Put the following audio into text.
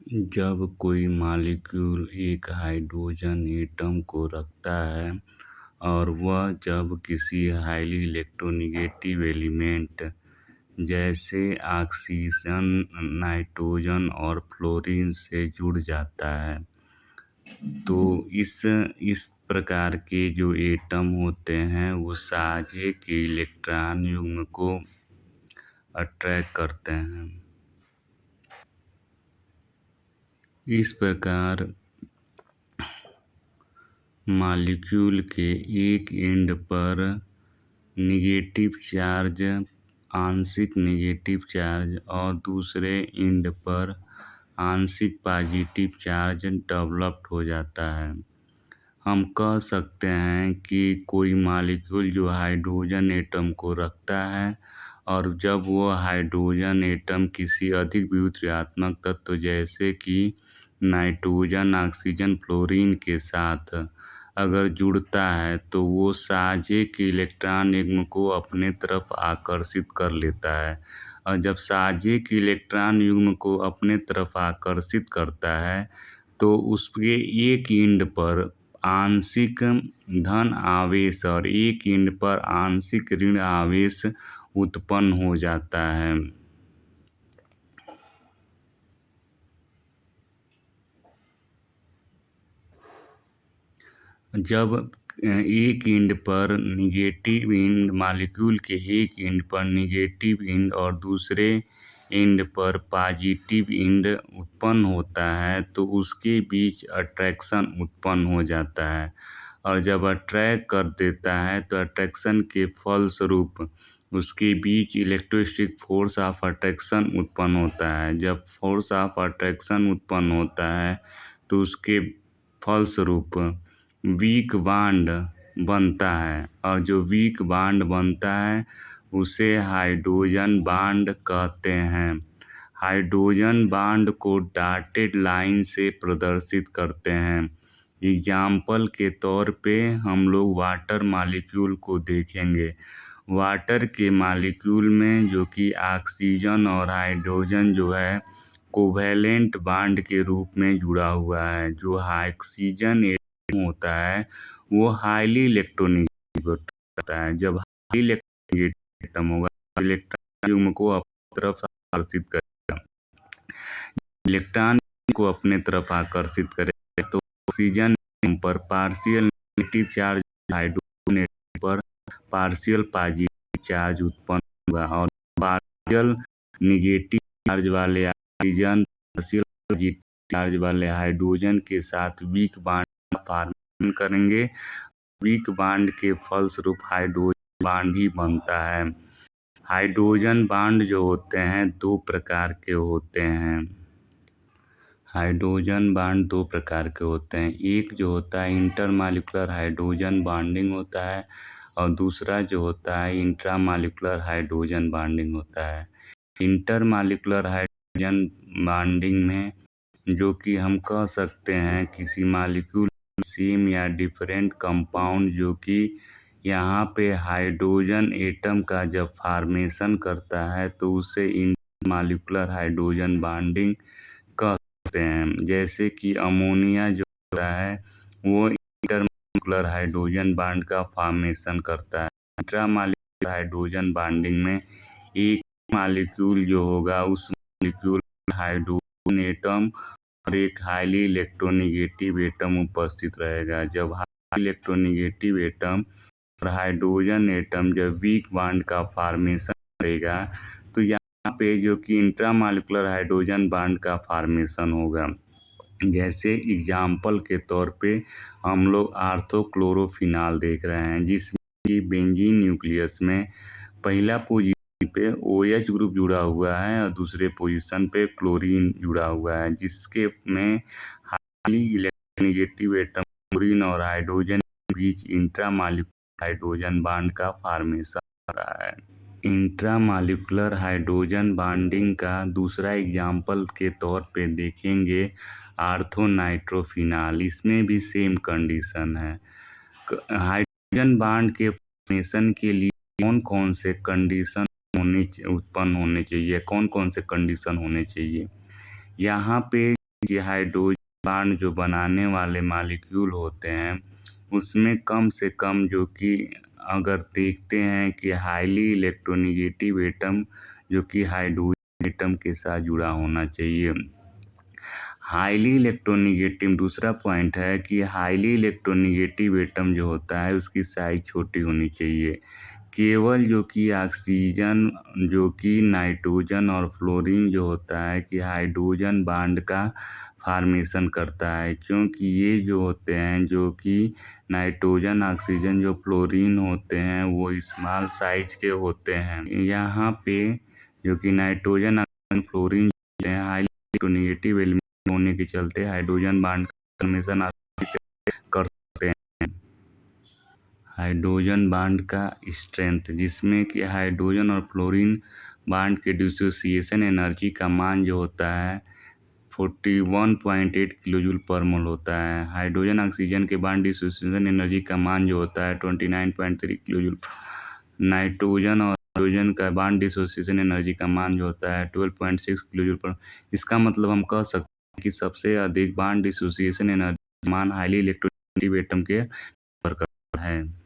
जब कोई मॉलिक्यूल एक हाइड्रोजन एटम को रखता है और वह जब किसी हाईली इलेक्ट्रोनेगेटिव एलिमेंट जैसे ऑक्सीजन, नाइट्रोजन और फ्लोरीन से जुड़ जाता है तो इस प्रकार के जो एटम होते हैं वो साझे के इलेक्ट्रॉन युग्म को अट्रैक्ट करते हैं। इस प्रकार मॉलिक्यूल के एक एंड पर निगेटिव चार्ज, आंशिक निगेटिव चार्ज और दूसरे एंड पर आंशिक पॉजिटिव चार्ज डेवलप्ड हो जाता है। हम कह सकते हैं कि कोई मॉलिक्यूल जो हाइड्रोजन एटम को रखता है और जब वो हाइड्रोजन एटम किसी अधिक विद्युतीय तत्व जैसे कि नाइट्रोजन, ऑक्सीजन, फ्लोरीन के साथ अगर जुड़ता है तो वो साझे के इलेक्ट्रॉन युग्म को अपने तरफ आकर्षित कर लेता है और जब साझे के इलेक्ट्रॉन युग्म को अपने तरफ आकर्षित करता है तो उसके एक एंड पर आंशिक धन आवेश और एक एंड पर आंशिक ऋण आवेश उत्पन्न हो जाता है। जब एक एंड पर निगेटिव एंड मॉलिक्यूल के एक एंड पर निगेटिव एंड और दूसरे एंड पर पॉजिटिव एंड उत्पन्न होता है तो उसके बीच अट्रैक्शन उत्पन्न हो जाता है और जब अट्रैक्ट कर देता है तो अट्रैक्शन के फलस्वरूप उसके बीच इलेक्ट्रोस्टैटिक फोर्स ऑफ अट्रैक्शन उत्पन्न होता है। जब फोर्स ऑफ अट्रैक्शन उत्पन्न होता है तो उसके फलस्वरूप वीक बॉन्ड बनता है और जो वीक बॉन्ड बनता है उसे हाइड्रोजन बॉन्ड कहते हैं। हाइड्रोजन बॉन्ड को डॉटेड लाइन से प्रदर्शित करते हैं। एग्जाम्पल के तौर पे हम लोग वाटर मॉलिक्यूल को देखेंगे। वाटर के मॉलिक्यूल में जो कि ऑक्सीजन और हाइड्रोजन जो है कोवैलेंट बॉन्ड के रूप में जुड़ा हुआ है। जो ऑक्सीजन होता है वो हाईली इलेक्ट्रोनेगेटिव होता है। जब हाईली इलेक्ट्रोनेगेटिव एटम होगा इलेक्ट्रॉन युग्म को अपनी तरफ आकर्षित करेगा। इलेक्ट्रॉन को अपने तरफ आकर्षित करेगा तो ऑक्सीजन पर पार्शियल नेगेटिव चार्ज, हाइड्रोजन पर पार्शियल पॉजिटिव चार्ज उत्पन्न होगा और पार्शियल निगेटिव चार्ज वाले ऑक्सीजन पार्शियल पॉजिटिव चार्ज वाले हाइड्रोजन के साथ वीक बॉन्ड फॉर्मेशन करेंगे। वीक बॉन्ड के फलस्वरूप हाइड्रोजन बॉन्ड ही बनता है। हाइड्रोजन बॉन्ड जो होते हैं दो प्रकार के होते हैं। हाइड्रोजन बॉन्ड दो प्रकार के होते हैं। एक जो होता है इंटरमॉलिक्यूलर हाइड्रोजन बॉन्डिंग होता है और दूसरा जो होता है इंट्रामॉलिक्यूलर हाइड्रोजन बॉन्डिंग होता है। इंटरमॉलिक्यूलर हाइड्रोजन बॉन्डिंग में जो कि हम कह सकते हैं किसी मॉलिक्यूल सेम या डिफरेंट कंपाउंड जो कि यहाँ पे हाइड्रोजन एटम का जब फॉर्मेशन करता है तो उसे इंटरमॉलिक्यूलर हाइड्रोजन बॉन्डिंग कह सकते हैं। जैसे कि अमोनिया जो होता है वो इंटरमॉलिक्यूलर हाइड्रोजन बॉन्ड का फॉर्मेशन करता है। इंट्रामॉलिक्यूलर हाइड्रोजन बॉन्डिंग में एक मॉलिक्यूल जो होगा उस मॉलिक्यूल में हाइड्रोजन एटम और एक हाईली इलेक्ट्रोनेगेटिव एटम उपस्थित रहेगा। जब हाईली इलेक्ट्रोनेगेटिव एटम और हाइड्रोजन एटम जब वीक बॉन्ड का फॉर्मेशन करेगा तो यहाँ पे जो कि इंट्रामॉलिक्यूलर हाइड्रोजन बॉन्ड का फॉर्मेशन होगा। जैसे एग्जाम्पल के तौर पे हम लोग आर्थोक्लोरोफिनॉल देख रहे हैं जिसमें कि बेंजीन न्यूक्लियस में पहला पोजीशन पे OH ग्रुप जुड़ा हुआ है और दूसरे पोजीशन पे क्लोरीन जुड़ा हुआ है जिसके में हाईली इलेक्ट्रोनेगेटिव एटम क्लोरीन और हाइड्रोजन के बीच इंट्रामॉलिक्यूलर हाइड्रोजन बॉन्ड का फॉर्मेशन हो रहा है। इंट्रामॉलिक्यूलर हाइड्रोजन बॉन्डिंग का दूसरा एग्जाम्पल के तौर पे देखेंगे आर्थोनाइट्रोफिनॉल। इसमें भी सेम कंडीशन है। हाइड्रोजन बॉन्ड के फॉर्मेशन के लिए कौन कौन से कंडीशन उत्पन्न होने चाहिए, कौन कौन से कंडीशन होने चाहिए। यहाँ पे कि हाइड्रोजन बांड जो बनाने वाले मॉलिक्यूल होते हैं उसमें कम से कम जो कि अगर देखते हैं कि हाईली इलेक्ट्रोनेगेटिव एटम जो कि हाइड्रोजन एटम के साथ जुड़ा होना चाहिए। हाईली इलेक्ट्रोनेगेटिव दूसरा पॉइंट है कि हाईली इलेक्ट्रोनेगेटिव एटम जो होता है उसकी साइज छोटी होनी चाहिए। केवल जो कि ऑक्सीजन जो कि नाइट्रोजन और फ्लोरीन जो होता है कि हाइड्रोजन बांड का फॉर्मेशन करता है, क्योंकि ये जो होते हैं जो कि नाइट्रोजन ऑक्सीजन जो फ्लोरीन होते हैं वो स्मॉल साइज के होते हैं। यहाँ पे जो कि nitrogen oxygen fluorine highly electronegative element होने के चलते हाइड्रोजन बांड का फॉर्मेशन आसानी से कर सकते हैं। हाइड्रोजन बांड का स्ट्रेंथ, जिसमें कि हाइड्रोजन और फ्लोरीन बांड के डिसोसिएशन एनर्जी का मान जो होता है 41.8 किलोजूल पर मोल होता है। हाइड्रोजन ऑक्सीजन के बांड डिसोसिएशन एनर्जी का मान जो होता है 29.3 किलोजूल। नाइट्रोजन और हाइड्रोजन का बांड डिसोसिएशन एनर्जी का मान जो होता है 12.6 किलोजूल पर। इसका मतलब हम कह सकते हैं कि सबसे अधिक बांड डिसोसिएशन एनर्जी मान हाईली इलेक्ट्रोनेगेटिव एटम के पर है।